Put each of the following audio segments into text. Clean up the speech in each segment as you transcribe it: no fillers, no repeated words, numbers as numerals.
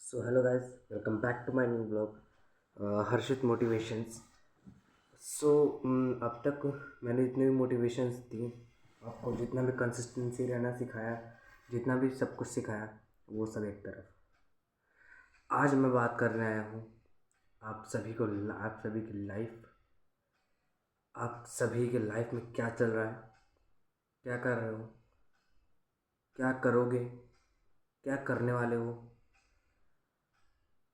So hello guys, welcome back to my new blog Harshit motivations. So अब तक मैंने जितने भी मोटिवेशंस दी, आपको जितना भी कंसिस्टेंसी रहना सिखाया, जितना भी सब कुछ सिखाया, वो सब एक तरफ। आज मैं बात करने आया हूँ आप सभी की लाइफ, आप सभी के लाइफ में क्या चल रहा है, क्या कर रहे हो, क्या करोगे, क्या करने वाले हो।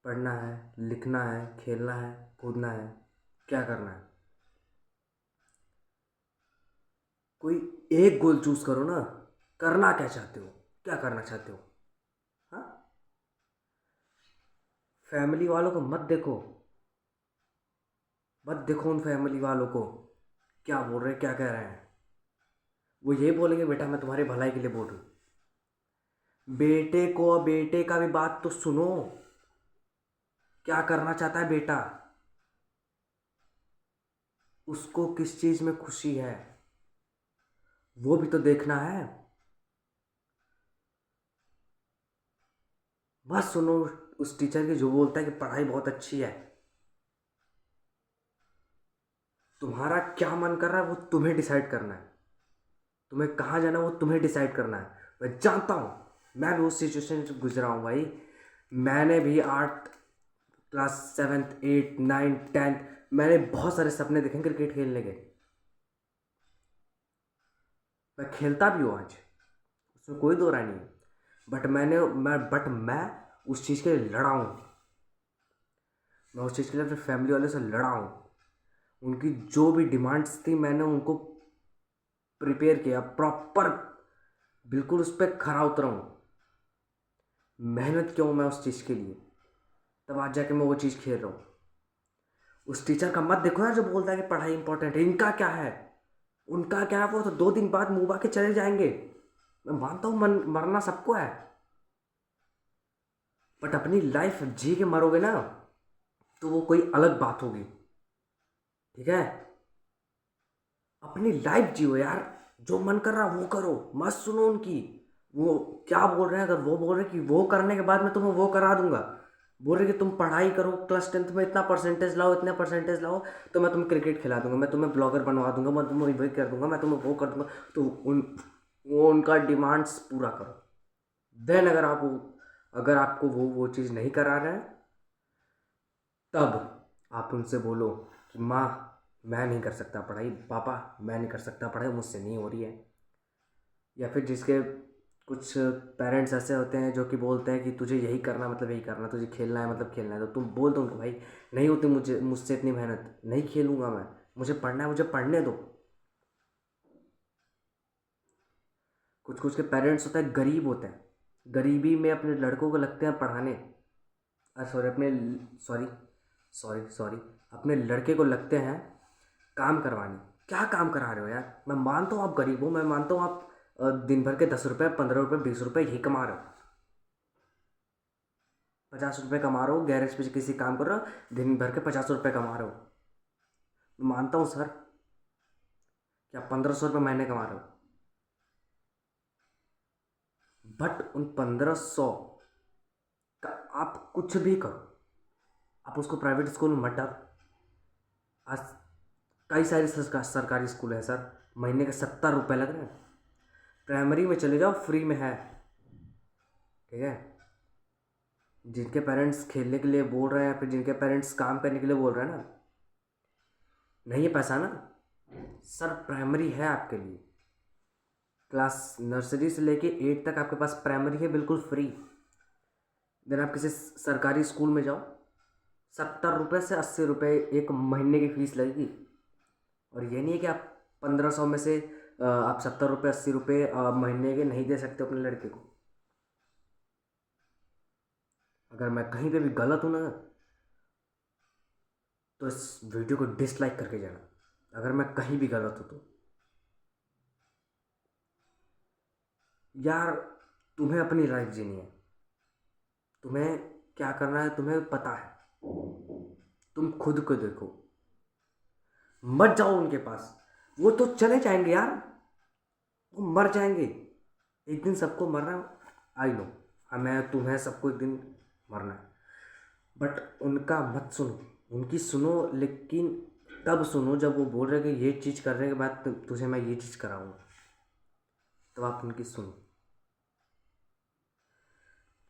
पढ़ना है, लिखना है, खेलना है, कूदना है, क्या करना है। कोई एक गोल चूज करो ना। करना क्या चाहते हो, क्या करना चाहते हो। हाँ, फैमिली वालों को मत देखो उन फैमिली वालों को क्या बोल रहे हैं, क्या कह रहे हैं। वो ये बोलेंगे बेटा मैं तुम्हारी भलाई के लिए बोल रही हूँ। बेटे का भी बात तो सुनो। क्या करना चाहता है बेटा, उसको किस चीज में खुशी है, वो भी तो देखना है। बस सुनो उस टीचर की जो बोलता है कि पढ़ाई बहुत अच्छी है। तुम्हारा क्या मन कर रहा है वो तुम्हें डिसाइड करना है। तुम्हें कहाँ जाना है वो तुम्हें डिसाइड करना है। मैं जानता हूँ, मैं भी उस सिचुएशन से गुजरा हूँ भाई। मैंने भी 8 class, 7th 8th 9th 10th, मैंने बहुत सारे सपने देखे क्रिकेट खेलने के। मैं खेलता भी हूँ आज, उसमें कोई दो राय नहीं है। बट मैं उस चीज़ के लिए लड़ा हूँ। मैं उस चीज़ के लिए अपने फैमिली वालों से लड़ा हूँ। उनकी जो भी डिमांड्स थी मैंने उनको प्रिपेयर किया प्रॉपर, बिल्कुल उस पर खरा उतरा हूँ। मेहनत क्यों मैं उस चीज़ के लिए, तब आज जाके मैं वो चीज़ खेल रहा हूँ। उस टीचर का मत देखो ना जो बोलता है कि पढ़ाई इंपॉर्टेंट है। इनका क्या है, उनका क्या है, वो तो 2 दिन बाद मुंह के चले जाएंगे। मैं मानता हूँ मरना सबको है, बट अपनी लाइफ जी के मरोगे ना तो वो कोई अलग बात होगी। ठीक है, अपनी लाइफ जियो यार। जो मन कर रहा वो करो, मत सुनो उनकी। वो क्या बोल रहे हैं, अगर वो बोल रहे हैं कि वो करने के बाद मैं तुम्हें वो करा दूंगा, बोल रहे कि तुम पढ़ाई करो, क्लास 10th में इतना परसेंटेज लाओ, इतना परसेंटेज लाओ, तो मैं तुम्हें क्रिकेट खिला दूंगा, मैं तुम्हें ब्लॉगर बनवा दूंगा, मैं तुम्हें वही कर दूंगा, मैं तुम्हें वो कर दूंगा। तो वो उनका डिमांड्स पूरा करो। देन अगर आपको वो चीज़ नहीं करा रहे हैं, तब आप उनसे बोलो कि माँ मैं नहीं कर सकता पढ़ाई, पापा मैं नहीं कर सकता पढ़ाई, मुझसे नहीं हो रही है। या फिर जिसके कुछ पेरेंट्स ऐसे होते हैं जो कि बोलते हैं कि तुझे यही करना मतलब यही करना, तुझे खेलना है मतलब खेलना है, तो तुम बोल दो उनको भाई नहीं होती मुझसे इतनी मेहनत, नहीं खेलूंगा मैं, मुझे पढ़ना है, मुझे पढ़ने दो। कुछ कुछ के पेरेंट्स होते हैं गरीब होते हैं, गरीबी में अपने लड़कों को लगते हैं पढ़ाने। सॉरी अपने सॉरी सॉरी सॉरी अपने लड़के को लगते हैं काम करवाने। क्या काम करा रहे हो यार। मैं मानता हूँ आप गरीब हो, मैं मानता हूँ आप दिन भर के 10 रुपये, 15 रुपये, 20 रुपये यही कमा रहे हो, 50 रुपये कमा रहे हो, गैरेज पे किसी काम कर रहे हो, दिन भर के 50 रुपये कमा रहे हो। मैं मानता हूँ सर कि आप 1500 रुपये महीने कमा रहे हो, बट उन 1500 का आप कुछ भी करो, आप उसको प्राइवेट स्कूल में मत डालो। आज कई सारे सरकारी स्कूल हैं सर, महीने के 70 रुपये लग रहे हैं। प्राइमरी में चले जाओ, फ्री में है। ठीक है, जिनके पेरेंट्स खेलने के लिए बोल रहे हैं या फिर जिनके पेरेंट्स काम करने के लिए बोल रहे हैं ना, नहीं है पैसा ना सर, प्राइमरी है आपके लिए। क्लास नर्सरी से लेके 8 तक आपके पास प्राइमरी है बिल्कुल फ्री। देन आप किसी सरकारी स्कूल में जाओ, 70 रुपये से 80 रुपये एक महीने की फीस लगेगी। और ये नहीं है कि आप 1500 में से आप 70 रुपये 80 रुपये महीने के नहीं दे सकते अपने लड़के को। अगर मैं कहीं पे भी गलत हूँ ना, तो इस वीडियो को डिसलाइक करके जाना, अगर मैं कहीं भी गलत हूँ तो। यार तुम्हें अपनी लाइफ जीनी है, तुम्हें क्या करना है तुम्हें पता है, तुम खुद को देखो। मत जाओ उनके पास, वो तो चले जाएंगे यार, वो मर जाएंगे। एक दिन सबको मरना, आई नो। हाँ मैं तुम्हें सबको एक दिन मरना है। बट उनका मत सुनो, उनकी सुनो, लेकिन तब सुनो जब वो बोल रहे कि ये चीज़ करने के बाद तुझे मैं ये चीज़ कराऊंगा, तब आप उनकी सुनो।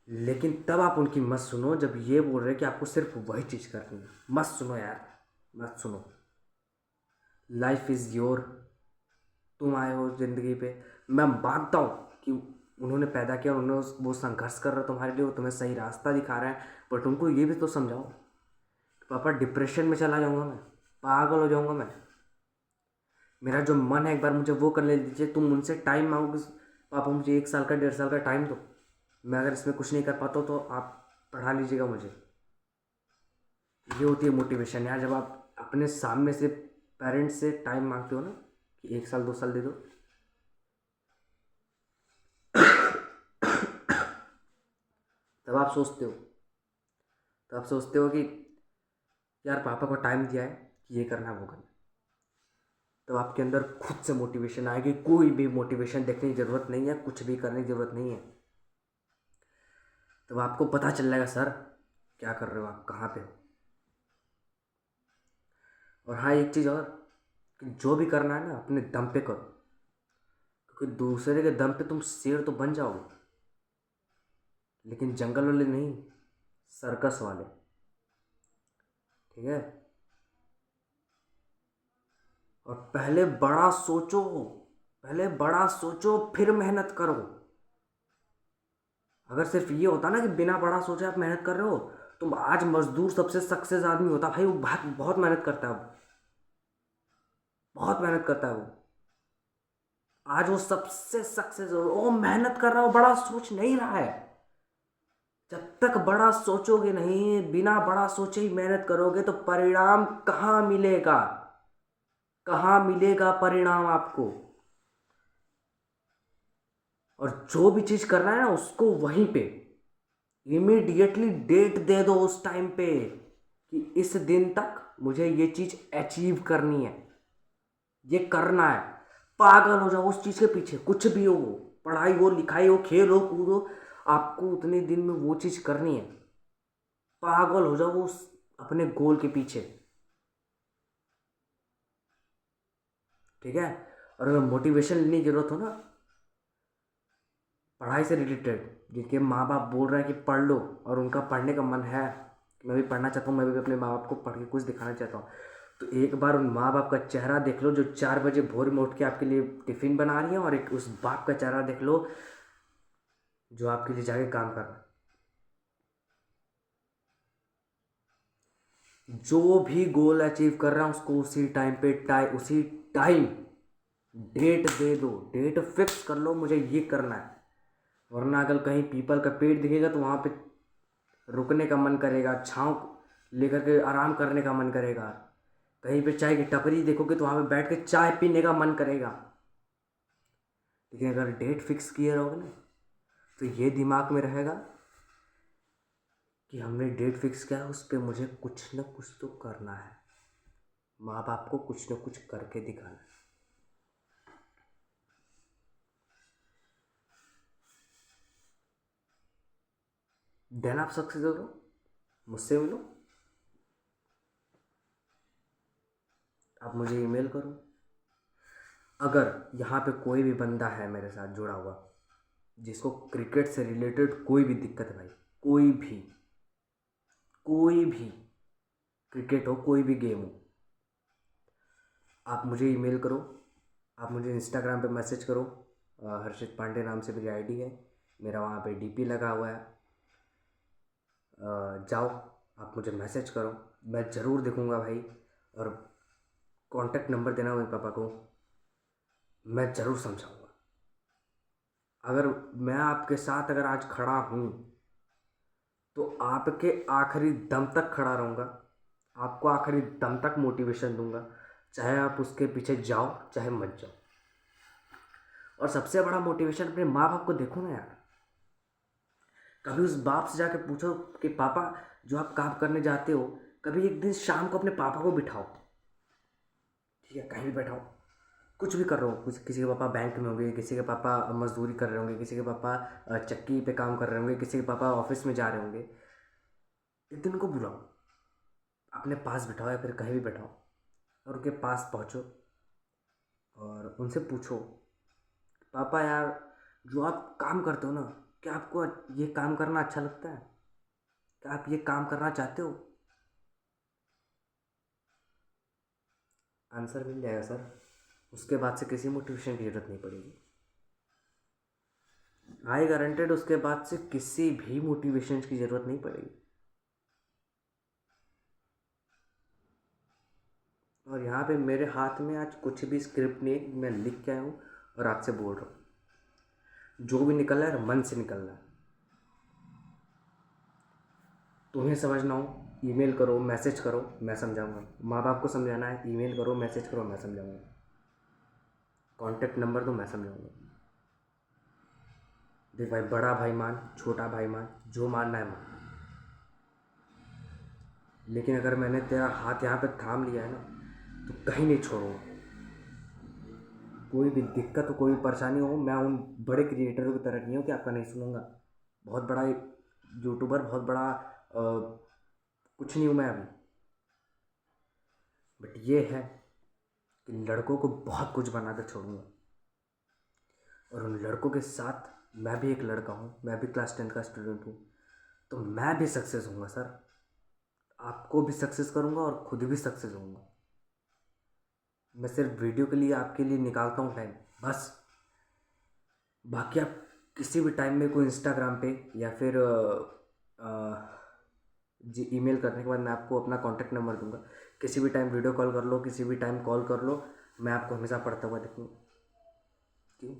लेकिन तब आप उनकी मत सुनो जब ये बोल रहे कि आपको सिर्फ वही चीज़ करनी है। मत सुनो यार, मत सुनो। लाइफ इज़ योर, तुम आए हो ज़िंदगी पे। मैं मानता हूँ कि उन्होंने पैदा किया, उन्होंने वो संघर्ष कर रहे हो तुम्हारे लिए, वो तुम्हें सही रास्ता दिखा रहे हैं, बट उनको ये भी तो समझाओ कि पापा डिप्रेशन में चला जाऊँगा मैं, पागल हो जाऊँगा मैं, मेरा जो मन है एक बार मुझे वो करने दीजिए। तुम उनसे टाइम मांगोगे, पापा मुझे 1 साल का 1.5 साल का टाइम दो, मैं अगर इसमें कुछ नहीं कर पाता हूँ तो आप पढ़ा लीजिएगा मुझे। ये होती है मोटिवेशन यार, जब आप अपने सामने से पेरेंट्स से टाइम मांगते हो ना कि 1 साल 2 साल दे दो, तब आप सोचते हो, तब आप सोचते हो कि यार पापा को टाइम दिया है कि ये करना है वो करना है। तो आपके अंदर खुद से मोटिवेशन आएगी, कोई भी मोटिवेशन देखने की ज़रूरत नहीं है, कुछ भी करने की ज़रूरत नहीं है। तब आपको पता चल जाएगा सर क्या कर रहे हो आप, कहाँ पे हो। और हाँ एक चीज़ और, कि जो भी करना है ना अपने दम पे करो, क्योंकि दूसरे के दम पे तुम शेर तो बन जाओगे, लेकिन जंगल वाले नहीं, सर्कस वाले। ठीक है। और पहले बड़ा सोचो, पहले बड़ा सोचो फिर मेहनत करो। अगर सिर्फ ये होता ना कि बिना बड़ा सोचे आप मेहनत कर रहे हो, तुम आज मजदूर सबसे सक्सेस आदमी होता भाई, वो बहुत बहुत मेहनत करता है, वो बहुत मेहनत करता है वो, आज वो सबसे सक्सेस हो, वो मेहनत कर रहा है, वो बड़ा सोच नहीं रहा है। जब तक बड़ा सोचोगे नहीं, बिना बड़ा सोचे ही मेहनत करोगे तो परिणाम कहाँ मिलेगा, कहाँ मिलेगा परिणाम आपको। और जो भी चीज करना है ना उसको वहीं पे इमीडिएटली डेट दे दो उस टाइम पे कि इस दिन तक मुझे ये चीज अचीव करनी है, ये करना है। पागल हो जाओ उस चीज के पीछे, कुछ भी हो, पढ़ाई हो, लिखाई हो, खेल हो, कूद हो, आपको उतने दिन में वो चीज करनी है। पागल हो जाओ उस अपने गोल के पीछे। ठीक है। और अगर मोटिवेशन लेने की जरूरत हो ना पढ़ाई से रिलेटेड, जिनके माँ बाप बोल रहे हैं कि पढ़ लो और उनका पढ़ने का मन है कि मैं भी पढ़ना चाहता हूँ, मैं भी अपने माँ बाप को पढ़ के कुछ दिखाना चाहता हूँ, तो एक बार उन माँ बाप का चेहरा देख लो जो 4 बजे भोर में उठ के आपके लिए टिफ़िन बना रही है, और एक उस बाप का चेहरा देख लो जो आपके लिए जाके काम कर रहा है। जो भी गोल अचीव कर रहा है उसको उसी टाइम पे उसी टाइम डेट दे दो, डेट फिक्स कर लो मुझे ये करना है। वरना अगर कहीं पीपल का पेड़ दिखेगा तो वहाँ पे रुकने का मन करेगा, छाँव लेकर के आराम करने का मन करेगा। कहीं पे चाय की टपरी देखोगे तो वहाँ पे बैठ के चाय पीने का मन करेगा। लेकिन अगर डेट फिक्स किए रहोगे ना तो ये दिमाग में रहेगा कि हमने डेट फिक्स किया है, उस पर मुझे कुछ न कुछ तो करना है, माँ बाप को कुछ न कुछ करके दिखाना है। देन आप सक्सेस हो, मुझसे मिलो, आप मुझे ईमेल करो। अगर यहाँ पे कोई भी बंदा है मेरे साथ जुड़ा हुआ जिसको क्रिकेट से रिलेटेड कोई भी दिक्कत है भाई, कोई भी, कोई भी, क्रिकेट हो कोई भी गेम हो, आप मुझे ईमेल करो, आप मुझे इंस्टाग्राम पे मैसेज करो। हर्षित पांडे नाम से मेरी आईडी है, मेरा वहाँ पे डीपी लगा हुआ है। जाओ आप मुझे मैसेज करो, मैं ज़रूर देखूँगा भाई। और कांटेक्ट नंबर देना मेरे पापा को, मैं ज़रूर समझाऊँगा। अगर मैं आपके साथ अगर आज खड़ा हूँ तो आपके आखिरी दम तक खड़ा रहूँगा, आपको आखिरी दम तक मोटिवेशन दूंगा, चाहे आप उसके पीछे जाओ चाहे मत जाओ। और सबसे बड़ा मोटिवेशन अपने माँ बाप को देखो ना यार, कभी उस बाप से जाके पूछो कि पापा जो आप काम करने जाते हो, कभी एक दिन शाम को अपने पापा को बिठाओ, ठीक है, कहीं भी बैठाओ, कुछ भी कर रहे हो, कुछ किसी के पापा बैंक में होंगे, किसी के पापा मजदूरी कर रहे होंगे, किसी के पापा चक्की पे काम कर रहे होंगे, किसी के पापा ऑफिस में जा रहे होंगे, एक दिन उनको बुलाओ, अपने पास बिठाओ या फिर कहीं भी बैठाओ और उनके पास पहुँचो और उनसे पूछो, पापा यार जो आप काम करते हो ना, क्या आपको ये काम करना अच्छा लगता है? क्या आप ये काम करना चाहते हो? आंसर मिल जाएगा सर। उसके बाद से किसी मोटिवेशन की ज़रूरत नहीं पड़ेगी। आई गारंटेड, उसके बाद से किसी भी मोटिवेशन की ज़रूरत नहीं पड़ेगी। और यहाँ पे मेरे हाथ में आज कुछ भी स्क्रिप्ट नहीं है, मैं लिख के आया हूँ और आपसे बोल रहा हूँ। जो भी निकल रहा है मन से निकल रहा है। तुम्हें समझना हो ईमेल करो, मैसेज करो, मैं समझाऊंगा। माँ बाप को समझाना है, ईमेल करो, मैसेज करो, मैं समझाऊंगा। कॉन्टैक्ट नंबर दो, मैं समझाऊंगा। देख भाई, बड़ा भाई मान, छोटा भाई मान, जो मानना है मान, लेकिन अगर मैंने तेरा हाथ यहाँ पे थाम लिया है ना, तो कहीं नहीं छोड़ूंगा। कोई भी दिक्कत हो, कोई भी परेशानी हो, मैं उन बड़े क्रिएटरों की तरह नहीं हूँ कि आपका नहीं सुनूंगा। बहुत बड़ा यूट्यूबर, बहुत बड़ा कुछ नहीं हूँ मैं अभी। बट ये है कि लड़कों को बहुत कुछ बना कर छोड़ूंगा। और उन लड़कों के साथ मैं भी एक लड़का हूँ, मैं भी क्लास 10 का स्टूडेंट हूँ, तो मैं भी सक्सेस होऊंगा सर। आपको भी सक्सेस करूँगा और खुद भी सक्सेस होऊंगा। मैं सिर्फ वीडियो के लिए आपके लिए निकालता हूँ टाइम, बस। बाकी आप किसी भी टाइम में कोई इंस्टाग्राम पे या फिर जी ईमेल करने के बाद मैं आपको अपना कॉन्टैक्ट नंबर दूंगा। किसी भी टाइम वीडियो कॉल कर लो, किसी भी टाइम कॉल कर लो, मैं आपको हमेशा पढ़ता हुआ देखूँगा। क्यों?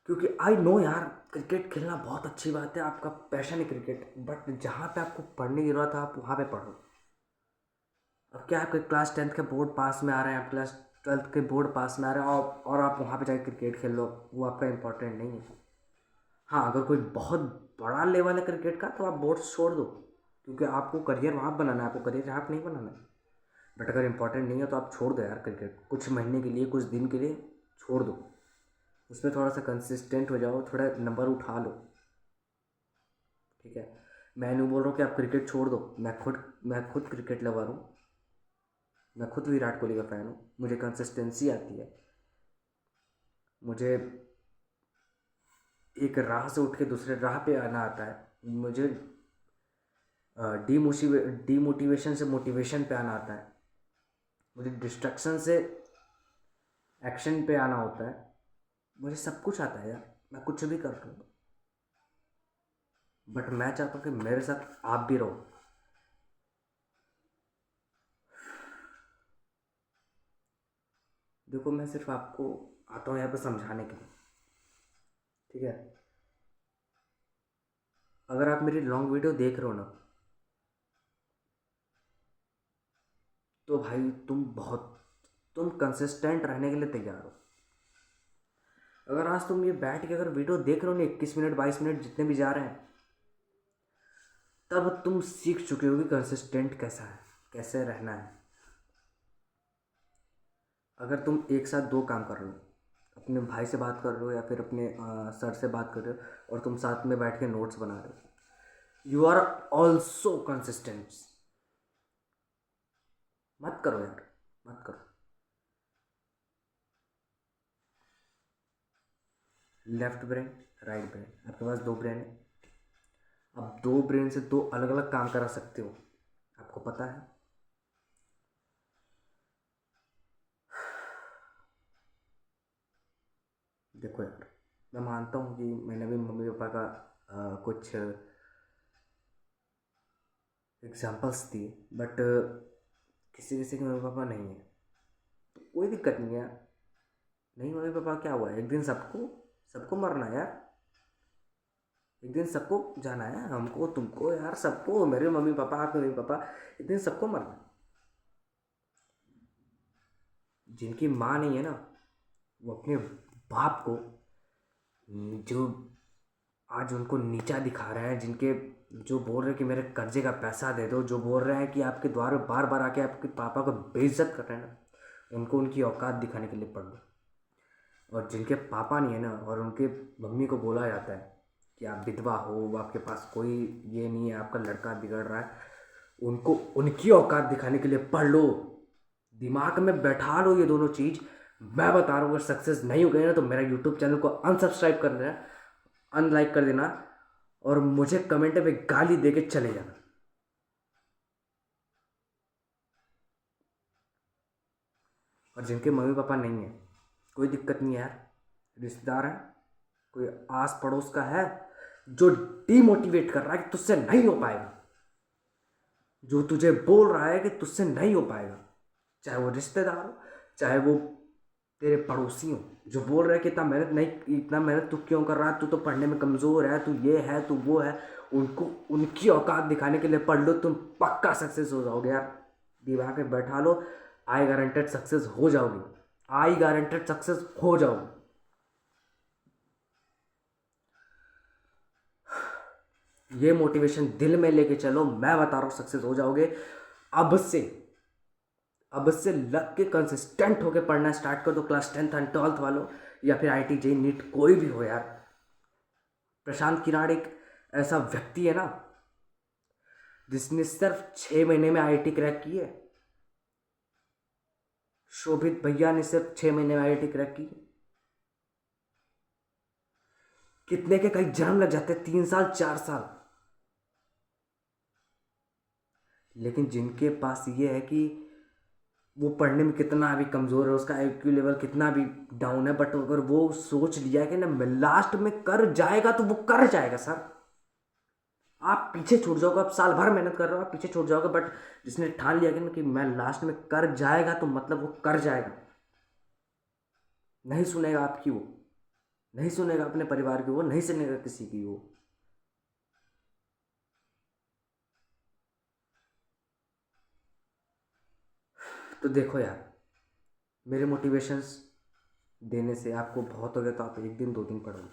क्योंकि आई नो यार, क्रिकेट खेलना बहुत अच्छी बात है, आपका पैशन है क्रिकेट, बट जहाँ पे आपको पढ़ने की ज़रूरत है आप वहाँ पे पढ़ो। अब क्या आपके क्लास 10th के बोर्ड पास में आ रहे हैं, आप क्लास 12th के बोर्ड पास में आ रहे हैं और आप वहाँ पे जाके क्रिकेट खेल लो, वो आपका इम्पोर्टेंट नहीं है। हाँ, अगर कोई बहुत बड़ा लेवल है क्रिकेट का तो आप बोर्ड छोड़ दो, क्योंकि आपको करियर वहाँ बनाना है, आपको करियर यहाँ पे नहीं बनाना है। बट अगर इम्पोर्टेंट नहीं है तो आप छोड़ दो यार क्रिकेट, कुछ महीने के लिए, कुछ दिन के लिए छोड़ दो। उसमें थोड़ा सा कंसिस्टेंट हो जाओ, थोड़ा नंबर उठा लो, ठीक है। मैं नहीं बोल रहा हूँ कि आप क्रिकेट छोड़ दो, मैं खुद क्रिकेट लवर हूँ, मैं खुद विराट कोहली का फ़ैन हूँ। मुझे कंसिस्टेंसी आती है, मुझे एक राह से उठ के दूसरे राह पे आना आता है, मुझे डीमोटिवेशन से मोटिवेशन पे आना आता है, मुझे डिस्ट्रक्शन से एक्शन पे आना होता है। मुझे सब कुछ आता है यार, मैं कुछ भी कर लूँगा। बट मैं चाहता हूँ कि मेरे साथ आप भी रहो। देखो, मैं सिर्फ आपको आता हूँ यहाँ पे समझाने के लिए, ठीक है। अगर आप मेरी लॉन्ग वीडियो देख रहे हो ना, तो भाई तुम कंसिस्टेंट रहने के लिए तैयार हो। अगर आज तुम ये बैठ के अगर वीडियो देख रहे हो ना, 21 मिनट 22 मिनट जितने भी जा रहे हैं, तब तुम सीख चुके हो कि कंसिस्टेंट कैसा है, कैसे रहना है। अगर तुम एक साथ दो काम कर लो, अपने भाई से बात कर रहे हो या फिर अपने सर से बात कर रहे हो और तुम साथ में बैठ के नोट्स बना रहे हो, यू आर ऑल्सो कंसिस्टेंट। मत करो यार, मत करो। लेफ्ट ब्रेन, राइट ब्रेन, आपके पास दो ब्रेन है। अब दो ब्रेन से दो अलग अलग काम करा सकते हो, आपको पता है। देखो यार, मैं मानता हूँ कि मैंने भी मम्मी पापा का कुछ एग्जाम्पल्स दिए, बट किसी किसी के मम्मी पापा नहीं है, तो कोई दिक्कत नहीं है यार। नहीं मम्मी पापा क्या हुआ, एक दिन सबको सबको मरना है यार। एक दिन सबको जाना है, हमको, तुमको, यार सबको, मेरे मम्मी पापा, आपके मम्मी पापा, एक दिन सबको मरना है। जिनकी माँ नहीं है ना, वो अपने बाप को जो आज उनको नीचा दिखा रहे हैं, जिनके जो बोल रहे हैं कि मेरे कर्जे का पैसा दे दो, जो बोल रहे हैं कि आपके द्वार में बार बार आके आपके पापा को बेइज्जत कर रहे हैं ना, उनको उनकी औकात दिखाने के लिए पढ़ लो। और जिनके पापा नहीं है ना और उनके मम्मी को बोला जाता है कि आप विधवा हो, आपके पास कोई ये नहीं है, आपका लड़का बिगड़ रहा है, उनको उनकी औकात दिखाने के लिए पढ़ लो, दिमाग में बैठा लो ये दोनों चीज़। मैं बता रहा हूँ अगर सक्सेस नहीं हो गए ना तो मेरा यूट्यूब चैनल को अनसब्सक्राइब कर देना, अनलाइक कर देना, और मुझे कमेंट में गाली दे के चले जाना। और जिनके मम्मी पापा नहीं है, कोई दिक्कत नहीं है यार, रिश्तेदार है, कोई आस पड़ोस का है जो डीमोटिवेट कर रहा है कि तुझसे नहीं हो पाएगा, जो तुझे बोल रहा है कि तुझसे नहीं हो पाएगा, चाहे वो रिश्तेदार हो, चाहे वो तेरे पड़ोसी हो, जो बोल रहे हैं कि इतना मेहनत नहीं, इतना मेहनत तू क्यों कर रहा है, तू तो पढ़ने में कमज़ोर है, तू ये है, तू वो है, उनको उनकी औकात दिखाने के लिए पढ़ लो, तुम पक्का सक्सेस हो जाओगे यार। दिमाग में बैठा लो, आई गारंटेड सक्सेस हो जाओगे, आई गारंटेड सक्सेस हो जाओगे। ये मोटिवेशन दिल में लेके चलो, मैं बता रहा हूँ सक्सेस हो जाओगे। अब से अब से लग के कंसिस्टेंट होके पढ़ना स्टार्ट कर दो, क्लास 10th एंड 12th वालों, या फिर आई टी जे नीट कोई भी हो यार। प्रशांत किराड़ एक ऐसा व्यक्ति है ना जिसने सिर्फ 6 महीने में आईआईटी क्रैक की है। शोभित भैया ने सिर्फ 6 महीने में आईआईटी क्रैक की है। कितने के कई जन्म लग जाते हैं, 3 साल 4 साल। लेकिन जिनके पास ये है कि वो पढ़ने में कितना भी कमज़ोर है, उसका आईक्यू लेवल कितना भी डाउन है, बट अगर वो सोच लिया है कि ना मैं लास्ट में कर जाएगा तो वो कर जाएगा सर। आप पीछे छूट जाओगे, आप साल भर मेहनत कर रहे हो, आप पीछे छूट जाओगे, बट जिसने ठान लिया कि ना कि मैं लास्ट में कर जाएगा तो मतलब वो कर जाएगा। नहीं सुनेगा आपकी वो, नहीं सुनेगा अपने परिवार की वो, नहीं सुनेगा किसी की वो। तो देखो यार, मेरे मोटिवेशंस देने से आपको बहुत हो गया तो आप एक दिन 2 दिन पढ़ोगे।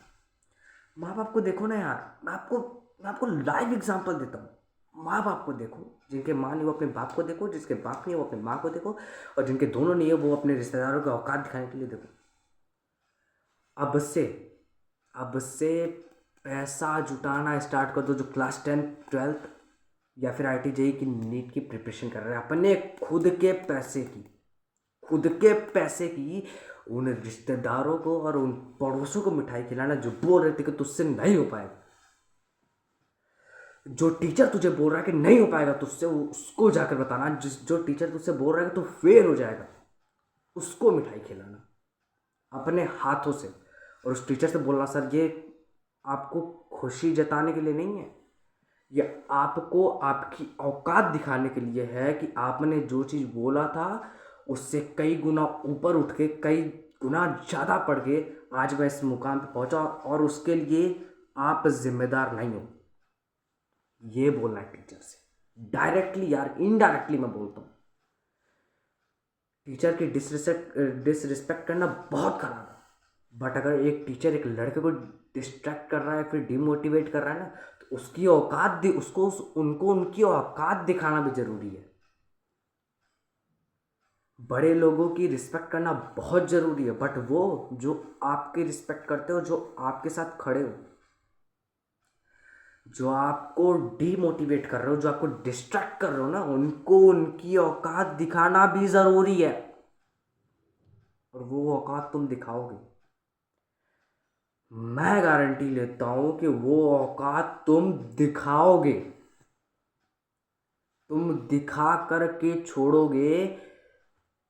माँ बाप को देखो ना यार, मैं आपको लाइव एग्जांपल देता हूँ। माँ बाप को देखो, जिनके माँ नहीं वो अपने बाप को देखो, जिसके बाप नहीं है वो अपने माँ को देखो, और जिनके दोनों नहीं है वो अपने रिश्तेदारों की औकात दिखाने के लिए देखो। अब से अब से पैसा जुटाना स्टार्ट कर दो, जो क्लास 10th 12th या फिर आई टी जेई की नीट की प्रिपरेशन कर रहे हैं, अपने खुद के पैसे की उन रिश्तेदारों को और उन पड़ोसों को मिठाई खिलाना जो बोल रहे थे कि तुझसे नहीं हो पाएगा। जो टीचर तुझे बोल रहा है कि नहीं हो पाएगा तुझसे, उसको जाकर बताना। जो टीचर तुझसे बोल रहा है कि तू फेल हो जाएगा, उसको मिठाई खिलाना अपने हाथों से। और उस टीचर से बोलना, सर ये आपको खुशी जताने के लिए नहीं है, ये आपको आपकी औकात दिखाने के लिए है कि आपने जो चीज़ बोला था उससे कई गुना ऊपर उठ के, कई गुना ज़्यादा पढ़ के आज मैं इस मुकाम पे पहुंचा, और उसके लिए आप जिम्मेदार नहीं हो। ये बोलना है टीचर से डायरेक्टली यार, इनडायरेक्टली मैं बोलता हूँ। टीचर की डिसरिस्पेक्ट करना बहुत खराब है, बट अगर एक टीचर एक लड़के को डिस्ट्रैक्ट कर रहा है, फिर डिमोटिवेट कर रहा है ना, तो उसकी औकात उनको उनकी औकात दिखाना भी जरूरी है। बड़े लोगों की रिस्पेक्ट करना बहुत ज़रूरी है, बट वो जो आपकी रिस्पेक्ट करते हो, जो आपके साथ खड़े हो, जो आपको डीमोटिवेट कर रहे हो, जो आपको डिस्ट्रैक्ट कर रहे हो ना, उनको उनकी औकात दिखाना भी ज़रूरी है। और वो औकात तुम दिखाओगे, मैं गारंटी लेता हूं कि वो औकात तुम दिखाओगे। तुम दिखा करके छोड़ोगे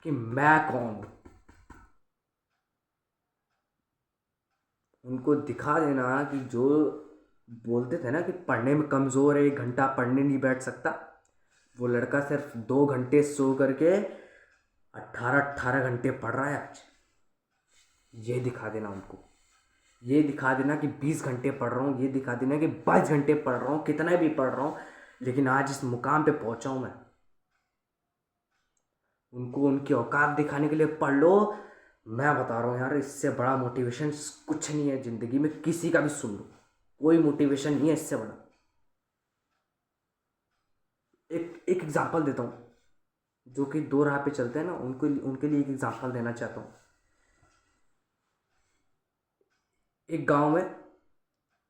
कि मैं कौन हूं। उनको दिखा देना कि जो बोलते थे ना कि पढ़ने में कमज़ोर है, 1 घंटा पढ़ने नहीं बैठ सकता, वो लड़का सिर्फ 2 घंटे सो करके 18-18 घंटे पढ़ रहा है आज। ये दिखा देना उनको, ये दिखा देना कि 20 घंटे पढ़ रहा हूँ, ये दिखा देना कि 22 घंटे पढ़ रहा हूँ, कितना भी पढ़ रहा हूँ, लेकिन आज इस मुकाम पे पहुंचा हूँ मैं। उनको उनकी औकात दिखाने के लिए पढ़ लो। मैं बता रहा हूँ यार, इससे बड़ा मोटिवेशन कुछ नहीं है ज़िंदगी में, किसी का भी सुन लो, कोई मोटिवेशन नहीं है इससे बड़ा। एक एक एग्जाम्पल देता हूँ, जो कि दो राह पे चलते हैं ना, उनके लिए एक एग्जाम्पल देना चाहता हूँ। एक गांव में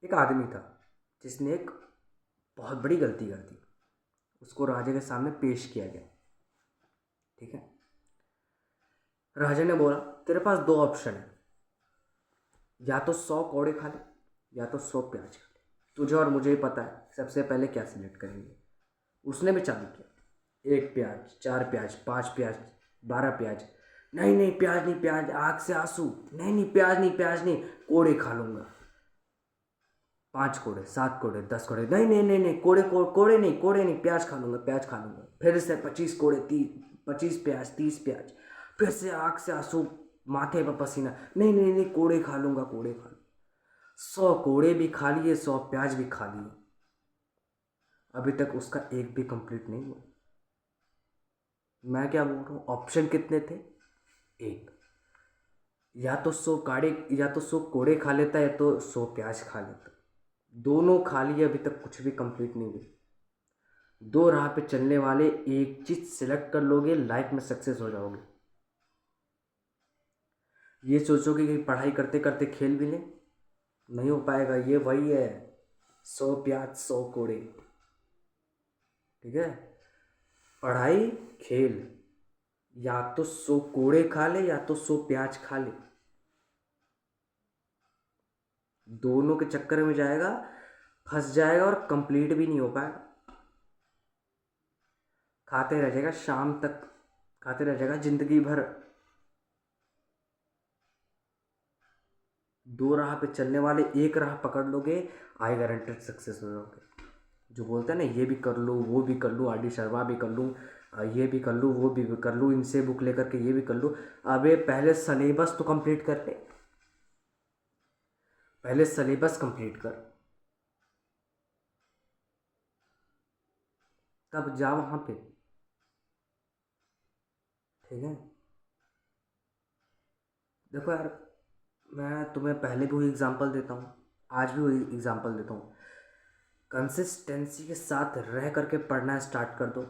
एक आदमी था जिसने एक बहुत बड़ी गलती कर दी। उसको राजा के सामने पेश किया गया। ठीक है। राजा ने बोला तेरे पास दो ऑप्शन है, या तो 100 कोड़े खा ले या तो 100 प्याज खा ले। तुझे और मुझे ही पता है सबसे पहले क्या सिलेक्ट करेंगे। उसने भी चालू किया, 1 प्याज, 4 प्याज, 5 प्याज, 12 प्याज। नहीं नहीं प्याज नहीं, प्याज आग से आंसू, नहीं नहीं प्याज नहीं, प्याज नहीं, कोड़े खा लूँगा। 5 कोड़े, 7 कोड़े, 10 कोड़े, नहीं नहीं नहीं नहीं, कोड़े कोड़े नहीं, कोड़े नहीं, प्याज खा लूँगा, प्याज खा लूँगा। फिर से 25 कोड़े, 25 प्याज, 30 प्याज। फिर से आग से आंसू, माथे पर पसीना, नहीं नहीं नहीं, कोड़े खा लूँगा, कोड़े खा लूँगा। 100 कोड़े भी खा लिए, 100 प्याज भी खा लिए, अभी तक उसका एक भी कंप्लीट नहीं हुआ। मैं क्या बोल रहा हूँ, ऑप्शन कितने थे? एक। या तो 100 काड़े, या तो 100 कोड़े खा लेता, या तो 100 प्याज खा लेता। दोनों खा लिए, अभी तक कुछ भी कंप्लीट नहीं हुई। दो राह पे चलने वाले, एक चीज सिलेक्ट कर लोगे, लाइफ में सक्सेस हो जाओगे। ये सोचोगे कि पढ़ाई करते करते खेल भी लें, नहीं हो पाएगा। ये वही है, 100 प्याज 100 कोड़े। ठीक है। पढ़ाई, खेल, या तो 100 कोड़े खा ले या तो 100 प्याज खा ले। दोनों के चक्कर में जाएगा, फंस जाएगा और कंप्लीट भी नहीं हो पाएगा। खाते रह जाएगा शाम तक, खाते रह जाएगा जिंदगी भर। दो राह पे चलने वाले, एक राह पकड़ लोगे, आई गारंटेड सक्सेस हो जाओगे। जो बोलते हैं ना, ये भी कर लूँ, वो भी कर लूँ, RD शर्मा भी कर लूँ, ये भी कर लूँ, वो भी कर लूँ, इनसे बुक लेकर के ये भी कर लूँ। अबे पहले सिलेबस तो कंप्लीट कर ले, पहले सिलेबस कंप्लीट कर, तब जा वहाँ पे। ठीक है। देखो यार, मैं तुम्हें पहले भी वही एग्जांपल देता हूँ, आज भी वही एग्जांपल देता हूँ। कंसिस्टेंसी के साथ रह करके पढ़ना स्टार्ट कर दो,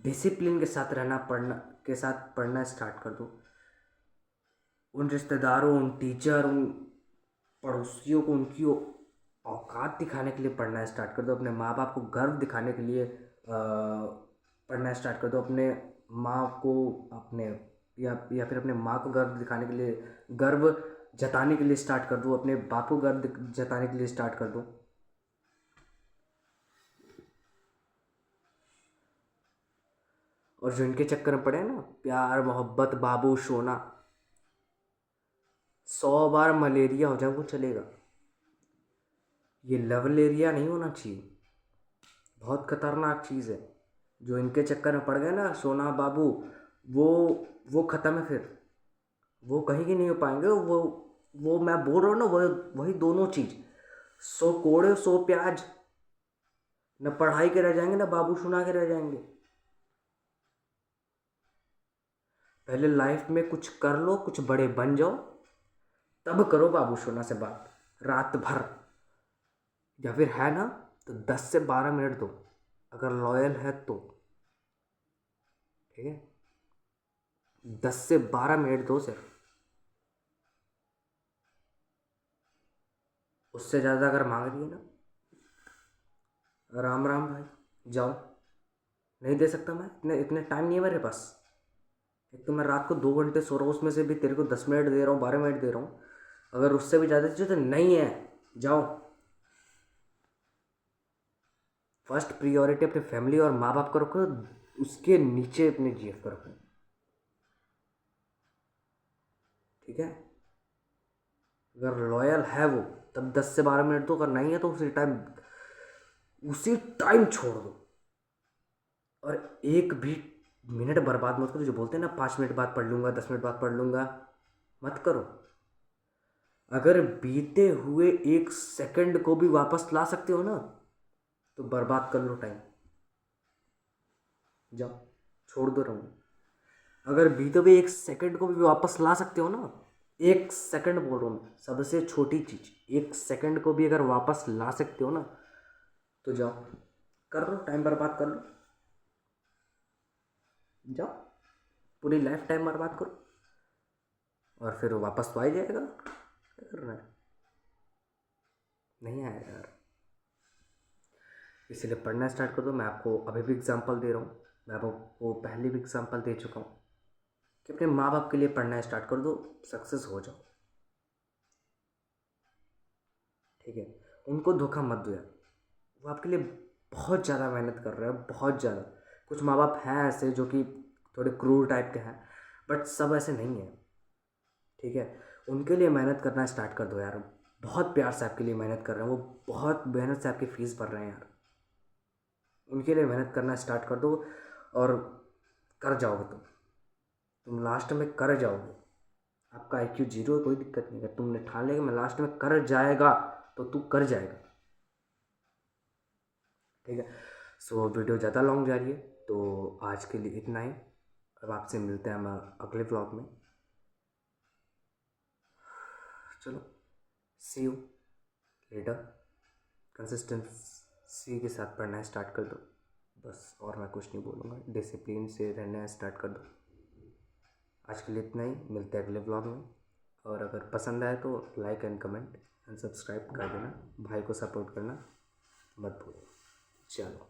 डिसिप्लिन के साथ रहना, पढ़ना के साथ पढ़ना स्टार्ट कर दो। उन रिश्तेदारों, उन टीचर, उन पड़ोसियों को उनकी औकात दिखाने के लिए पढ़ना स्टार्ट कर दो। अपने माँ बाप को गर्व दिखाने के लिए पढ़ना स्टार्ट कर दो। अपने माँ को, अपने या फिर अपने माँ को गर्व दिखाने के लिए, गर्व जताने के लिए स्टार्ट कर दो। अपने बाप को गर्व जताने के लिए स्टार्ट कर दो। और जो इनके चक्कर में पड़े हैं ना, प्यार मोहब्बत बाबू सोना, 100 बार मलेरिया हो जाए वो चलेगा, ये लवलेरिया नहीं होना चाहिए। बहुत खतरनाक चीज़ है। जो इनके चक्कर में पड़ गए ना सोना बाबू, वो वो ख़त्म है। फिर वो कहीं की नहीं हो पाएंगे। वो मैं बोल रहा हूँ ना, वही दोनों चीज़, 100 कोड़े 100 प्याज। न पढ़ाई के रह जाएंगे, न बाबू सुना के रह जाएंगे। पहले लाइफ में कुछ कर लो, कुछ बड़े बन जाओ, तब करो बाबू सोना से बात रात भर। या फिर है ना, तो 10 से 12 मिनट दो, अगर लॉयल है तो। ठीक है, 10 से 12 मिनट दो सिर्फ। उससे ज़्यादा अगर मांग रही है ना, राम राम भाई, जाओ। नहीं दे सकता मैं, इतने इतने टाइम नहीं है मेरे पास। एक तो मैं रात को 2 घंटे सो रहा हूँ, उसमें से भी तेरे को 10 मिनट दे रहा हूँ, 12 मिनट दे रहा हूँ। अगर उससे भी ज़्यादा चाहिए तो नहीं है, जाओ। फर्स्ट प्रियोरिटी अपनी फैमिली और माँ बाप को रखो, उसके नीचे अपने GF को रखो। ठीक है। अगर लॉयल है वो, तब 10 से 12 मिनट दो, अगर नहीं है तो उसी टाइम छोड़ दो। और एक भी मिनट बर्बाद मत करो। जो बोलते हैं ना 5 मिनट बाद पढ़ लूँगा, 10 मिनट बाद पढ़ लूँगा, मत करो। अगर बीते हुए 1 सेकंड को भी वापस ला सकते हो ना, तो बर्बाद कर लो टाइम, जाओ, छोड़ दो रहूँ। अगर बीते हुए 1 सेकंड को भी वापस ला सकते हो ना, 1 सेकंड बोल रहा हूँ मैं, सबसे छोटी चीज़, 1 सेकंड को भी अगर वापस ला सकते हो ना, तो जाओ, कर लो, टाइम बर्बाद कर लो, जाओ, पूरी लाइफ टाइम बर्बाद करो, और फिर वापस तो आ ही जाएगा। क्या करना है? नहीं आया यार, इसीलिए पढ़ना स्टार्ट कर दो। मैं आपको अभी भी एग्जांपल दे रहा हूँ, मैं आपको पहले भी एग्जांपल दे चुका हूँ कि अपने माँ बाप के लिए पढ़ना स्टार्ट कर दो, सक्सेस हो जाओ। ठीक है, उनको धोखा मत दो यार, वो आपके लिए बहुत ज़्यादा मेहनत कर रहे हैं, बहुत ज़्यादा। कुछ माँ बाप हैं ऐसे जो कि थोड़े क्रूर टाइप के हैं, बट सब ऐसे नहीं है। ठीक है, उनके लिए मेहनत करना स्टार्ट कर दो यार, बहुत प्यार से आपके लिए मेहनत कर रहे हैं, वो बहुत मेहनत से आपकी फ़ीस भर रहे हैं यार। उनके लिए मेहनत करना स्टार्ट कर दो और कर जाओगे तुम लास्ट में कर जाओगे। आपका IQ 0 है, कोई दिक्कत नहीं है। अगर तुमने ठान लिया कि मैं लास्ट में कर जाएगा, तो तू कर जाएगा। ठीक है, सो वीडियो ज़्यादा लॉन्ग जा रही है, तो आज के लिए इतना ही। अब आपसे मिलते हैं हम अगले व्लॉग में। चलो, सी यू लेटर। कंसिस्टेंसी के साथ पढ़ना स्टार्ट कर दो बस, और मैं कुछ नहीं बोलूँगा। डिसिप्लिन से रहना स्टार्ट कर दो। आज के लिए इतना ही, मिलते हैं अगले व्लॉग में। और अगर पसंद आए तो like and comment and subscribe कर देना। भाई को सपोर्ट करना मत भूलो। चलो।